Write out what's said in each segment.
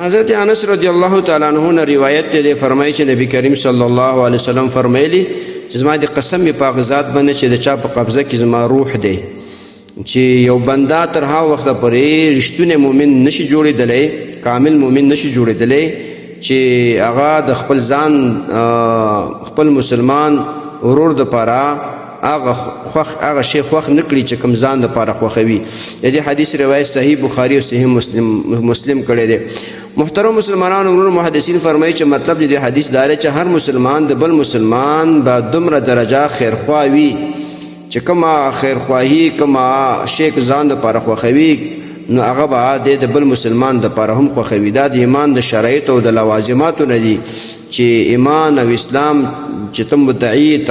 حضرت انس رضی الله تعالی عنہ نے روایت ته فرمایي چې نبی کریم صلی الله علیه وسلم فرمایلی چې زما د قسم په ذات باندې چې د چا په قبضه کې زما روح دی چې یو بندا تر هغه وخت پورې رښتونه مؤمن نشي جوړېدلی، کامل مؤمن نشي جوړېدلی چې هغه د خپل ځان خپل مسلمان ورور د پاره هغه شی خوښ نه کړي چې کوم ځان دپاره خوښوي. د دې حدیث روایت صحیح بخاري او صحیح مسلم کړی دی. محترم مسلمانانو ورونو، محدثین فرمایي چې مطلب د دې حدیث دا دی چې هر مسلمان د بل مسلمان به دومره درجه خیرخوا وي چې کومه خیرخواهي کومه شی ځان دپاره خوښوي نو هغه به د بل مسلمان دپاره هم خوښوي. دا د ایمان د شرایطو او د لوازماتو نه دي چې ایمان او اسلام چې ته مدعي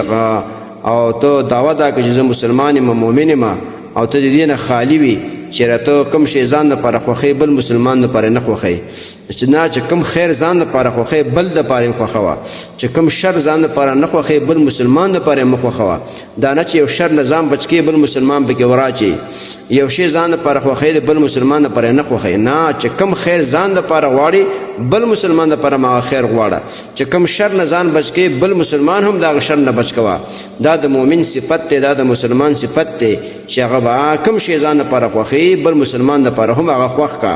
او ته دعوه دا که چې زه مسلمان یم مؤمن یم او ته د دې نه خالي وي چې ته کوم شی ځان دپاره خوښوي بل مسلمان دپاره نه خوښوي، چې کوم خیر ځان دپاره خوښوي بل دپاره یې خوښوه، چې کوم شر ځان دپاره نه خوښوي بل مسلمان دپاره یې مه خوښوه. دا نه چې یو شر نه ځان بچ کړي بل مسلمان پکې وراچي، یو شی ځان دپاره خوښوي د بل مسلمان دپاره نه خوښوي. نه، چې کوم خیر ځان دپاره غواړي بل مسلمان دپاره هم هغه خیر غواړه، چې کوم شر نه ځان بچ کړي بل مسلمان هم د هغه شر نه بچ کوه. دا د مؤمن صفت دی، دا د مسلمان صفت دی چې هغه به کوم شی ځان دپاره خوښوي بل مسلمان دپاره هم هغه خوښ کا.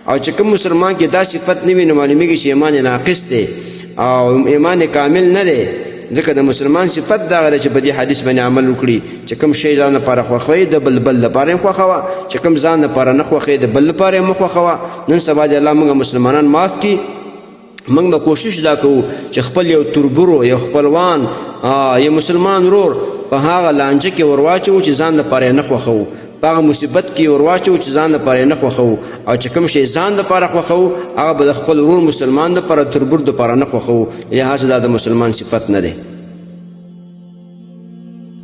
او چې کوم مسلمان کې دا صفت نه وي نو معلومیږي چې ایمان ناقص دی او ایمان کامل نه دی، ځکه د مسلمان صفت دا غره چې په دې حدیث باندې عمل وکړي چې کوم شی ځان لپاره خوښوي د بل لپاره یې خوښوه، چې کوم ځان لپاره نه خوښوي د بل لپاره یې مه خوښوه. نن سبا د الله موږ مسلمانان معاف کړي، موږ به کوشش دا کوو چې خپل یو تربورو یو خپلوان یو مسلمان ورور په هغه لانجه کې ورواچوو چې ځان لپاره یې نه خوښوو، په هغه مصیبت کې ورواچوو چې ځان لپاره یې نه خوښوو، او چې کوم شی ځان لپاره خوښوو هغه به د خپل ورور مسلمان دپاره تربور دپاره نه خوښوو. لهذا دا د مسلمان صفت نه دی.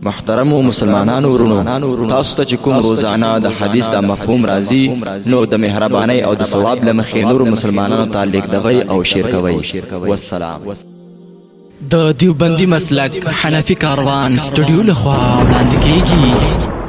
محترمو مسلمانانو ورونو، تاسو ته چې کوم روزانه د حدیث د مفهوم راځي نو د مهربانۍ او د ثواب له مخې نورو مسلمانانو ته لیږدوئ او شیر کوئ. والسلام. د دیوبندي مسلک حنفي کاروان سټوډیو لخوا وړاندې کیږي.